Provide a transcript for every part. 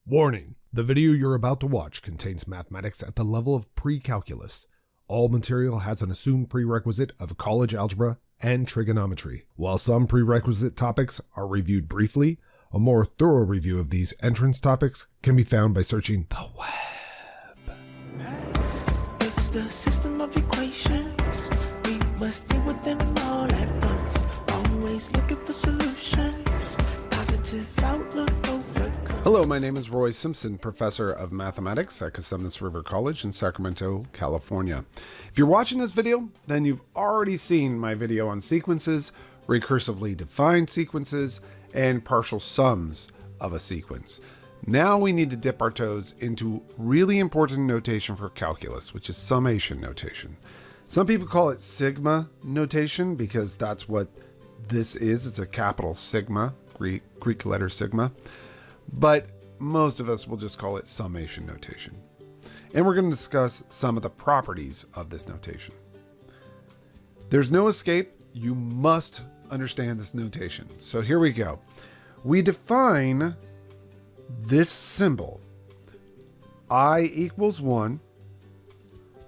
Warning: the video you're about to watch contains mathematics at the level of pre-calculus. All material has an assumed prerequisite of college algebra and trigonometry. While some prerequisite topics are reviewed briefly, a more thorough review of these entrance topics can be found by searching the web. It's the system of equations. We must deal with them all at once. Always looking for solutions. Positive outlook overcome. Hello, my name is Roy Simpson, professor of mathematics at Cosumnes River College in Sacramento, California. If you're watching this video, then you've already seen my video on sequences, recursively defined sequences, and partial sums of a sequence. Now we need to dip our toes into really important notation for calculus, which is summation notation. Some people call it sigma notation because that's what this is. It's a capital sigma, Greek letter sigma. But most of us will just call it summation notation. And we're going to discuss some of the properties of this notation. There's no escape. You must understand this notation. So here we go. We define this symbol, I equals 1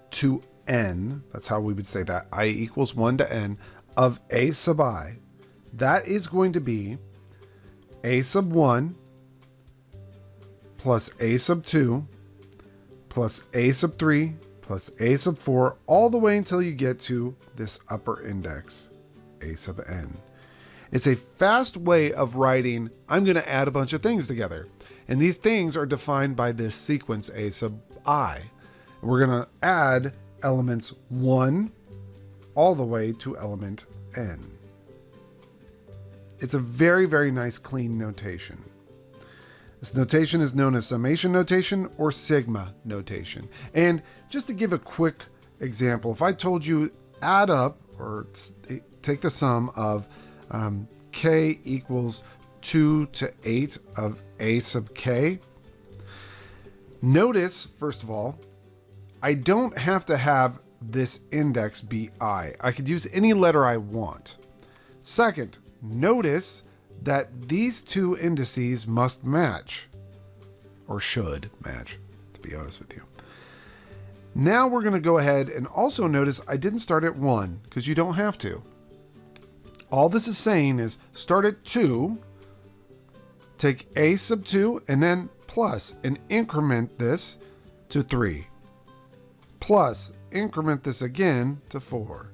to n. That's how we would say that. I equals 1 to n of a sub I. That is going to be a sub 1 plus a sub 2 plus a sub 3 plus a sub 4 all the way until you get to this upper index, a sub n. It's a fast way of writing, I'm going to add a bunch of things together. And these things are defined by this sequence a sub I. We're going to add elements 1 all the way to element n. It's a very, very nice clean notation. This notation is known as summation notation or sigma notation. And just to give a quick example, if I told you add up or take the sum of k equals 2 to 8 of a sub k, notice, first of all, I don't have to have this index be I. I could use any letter I want. Second, notice that these two indices must match, or should match, to be honest with you. Now we're going to go ahead and also notice I didn't start at 1 because you don't have to. All this is saying is start at 2, take a sub 2, and then plus, and increment this to 3. Plus, increment this again to 4.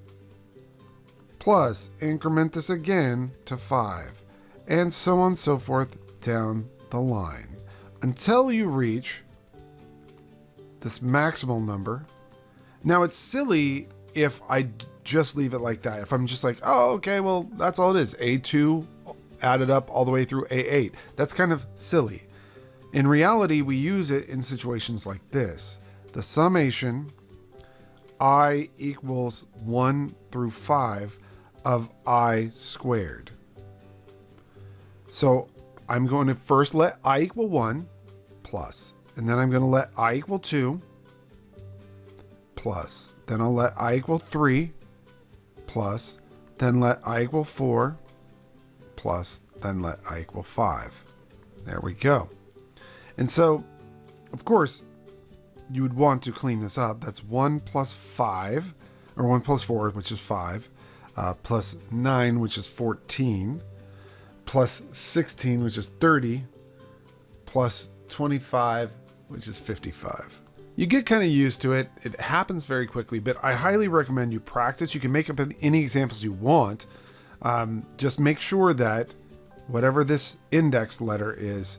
Plus, increment this again to 5. And so on and so forth down the line until you reach this maximal number. Now it's silly if I just leave it like that. If I'm just like, oh, okay, well, that's all it is. A2 added up all the way through A8. That's kind of silly. In reality, we use it in situations like this. The summation I equals 1 through 5 of I squared. So I'm going to first let I equal 1 plus, and then I'm going to let I equal 2 plus, then I'll let I equal 3 plus, then let I equal 4 plus, then let I equal 5. There we go. And so, of course, you would want to clean this up. That's 1 plus 5, or 1 plus 4, which is 5, plus 9, which is 14, plus 16, which is 30, plus 25, which is 55. You get kind of used to it. It happens very quickly, but I highly recommend you practice. You can make up any examples you want. Just make sure that whatever this index letter is,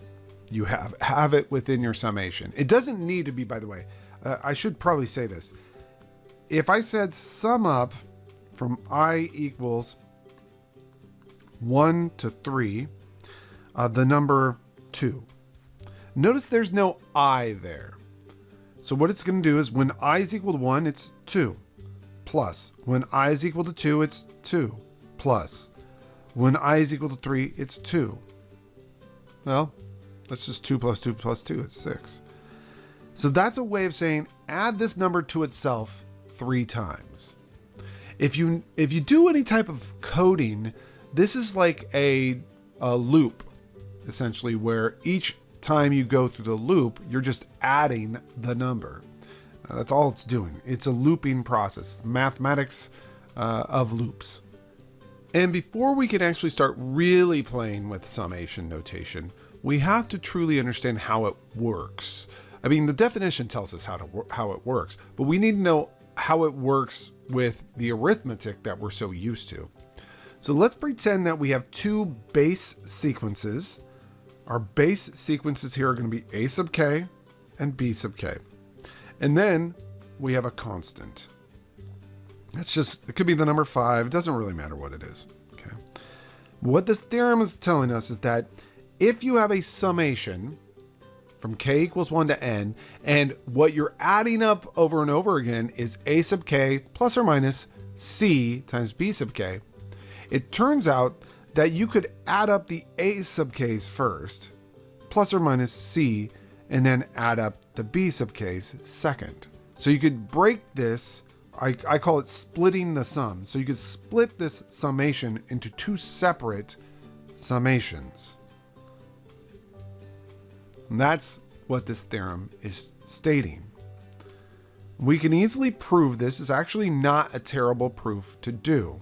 you have it within your summation. It doesn't need to be, by the way, I should probably say this. If I said sum up from I equals 1 to 3, the number 2. Notice there's no I there. So what it's going to do is when I is equal to 1, it's 2. Plus. When I is equal to 2, it's 2. Plus. When I is equal to 3, it's 2. Well, that's just 2 plus 2 plus 2. It's 6. So that's a way of saying add this number to itself 3 times. If you do any type of coding, this is like a loop, essentially, where each time you go through the loop, you're just adding the number. That's all it's doing. It's a looping process, mathematics of loops. And before we can actually start really playing with summation notation, we have to truly understand how it works. I mean, the definition tells us how it works, but we need to know how it works with the arithmetic that we're so used to. So let's pretend that we have two base sequences. Our base sequences here are going to be a sub k and b sub k. And then we have a constant. It could be the number 5. It doesn't really matter what it is. Okay. What this theorem is telling us is that if you have a summation from k equals 1 to n, and what you're adding up over and over again is a sub k plus or minus c times b sub k, it turns out that you could add up the a sub k's first, plus or minus c, and then add up the b sub k's second. So you could break this, I call it splitting the sum. So you could split this summation into two separate summations. And that's what this theorem is stating. We can easily prove this is actually not a terrible proof to do.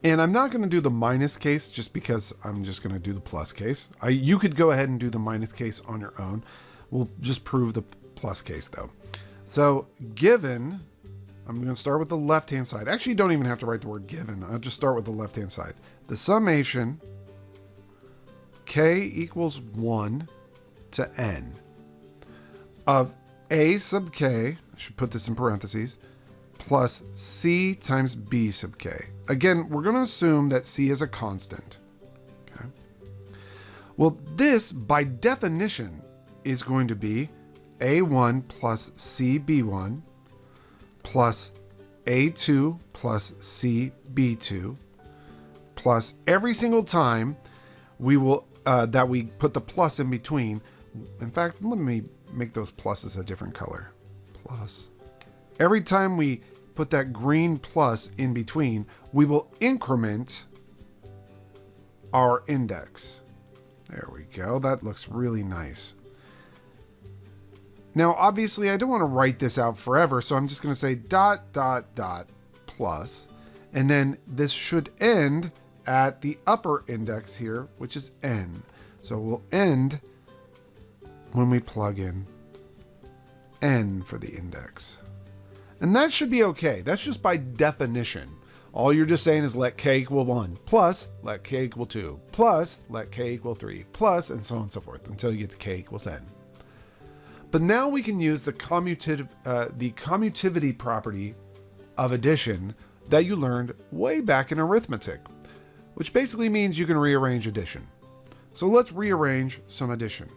And I'm not going to do the minus case just because I'm just going to do the plus case. You could go ahead and do the minus case on your own. We'll just prove the plus case though. So given, I'm going to start with the left-hand side. Actually, you don't even have to write the word given. I'll just start with the left-hand side. The summation k equals 1 to n of a sub k, I should put this in parentheses, plus c times b sub k. Again, we're going to assume that c is a constant. Okay. Well, this by definition is going to be a1 plus cb1 plus a2 plus cb2 plus every single time we will that we put the plus in between. In fact, let me make those pluses a different color. Plus. Every time we put that green plus in between, we will increment our index. There we go. That looks really nice. Now, obviously, I don't want to write this out forever, so I'm just going to say dot, dot, dot, plus. And then this should end at the upper index here, which is n. So we'll end when we plug in n for the index. And that should be okay. That's just by definition. All you're just saying is let k equal 1, plus let k equal 2, plus let k equal 3, plus, and so on and so forth until you get to k equals n. But now we can use the commutativity property of addition that you learned way back in arithmetic, which basically means you can rearrange addition. So let's rearrange some addition.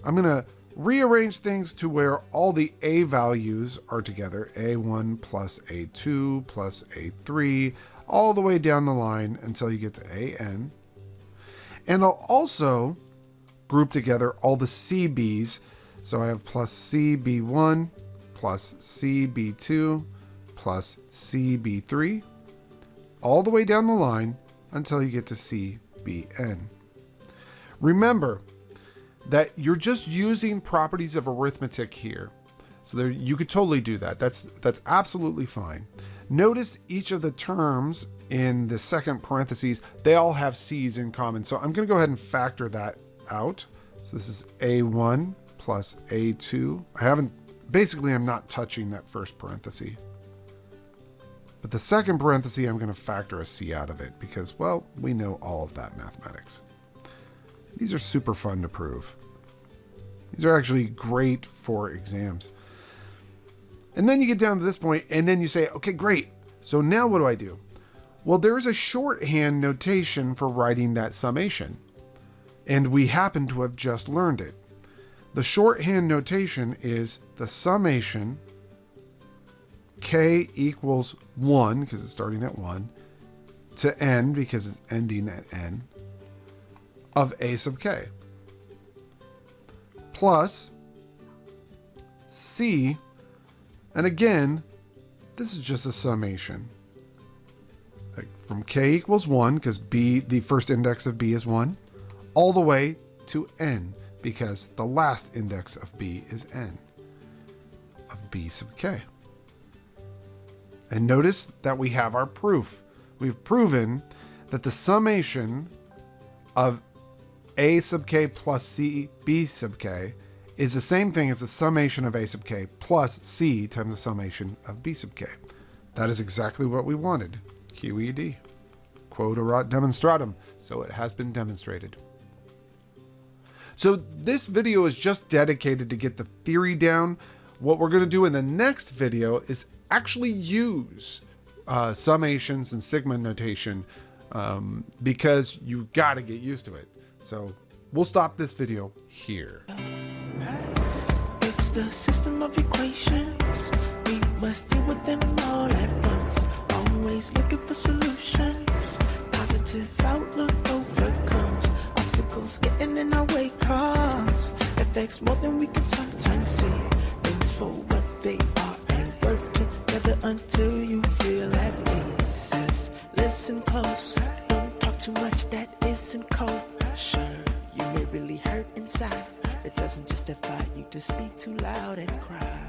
I'm going to rearrange things to where all the a values are together, a1 plus a2 plus a3, all the way down the line until you get to an. And I'll also group together all the cb's. So I have plus cb1 plus cb2 plus cb3, all the way down the line until you get to cbn. Remember that you're just using properties of arithmetic here. So there, you could totally do that. That's absolutely fine. Notice each of the terms in the second parentheses, they all have c's in common. So I'm going to go ahead and factor that out. So this is a1 plus a2. I'm not touching that first parenthesis. But the second parenthesis, I'm going to factor a c out of it because, well, we know all of that mathematics. These are super fun to prove. These are actually great for exams. And then you get down to this point and then you say, okay, great. So now what do I do? Well, there's a shorthand notation for writing that summation. And we happen to have just learned it. The shorthand notation is the summation k equals 1, because it's starting at 1, to n, because it's ending at n, of a sub k, plus c, and again, this is just a summation. Like from k equals 1, because b, the first index of b is 1, all the way to n, because the last index of b is n of b sub k. And notice that we have our proof. We've proven that the summation of a sub k plus c b sub k is the same thing as the summation of a sub k plus c times the summation of b sub k. That is exactly what we wanted. QED. Quod erat demonstratum. So it has been demonstrated. So this video is just dedicated to get the theory down. What we're going to do in the next video is actually use summations and sigma notation because you got to get used to it. So we'll stop this video here. It's the system of equations. We must deal with them all at once. Always looking for solutions. Positive outlook overcomes obstacles getting in our way. Cause affects more than we can sometimes see. Things for what they are and work together until you feel at peace. Just listen close. Don't talk too much that isn't cold. Sure, you may really hurt inside. It doesn't justify you to speak too loud and cry.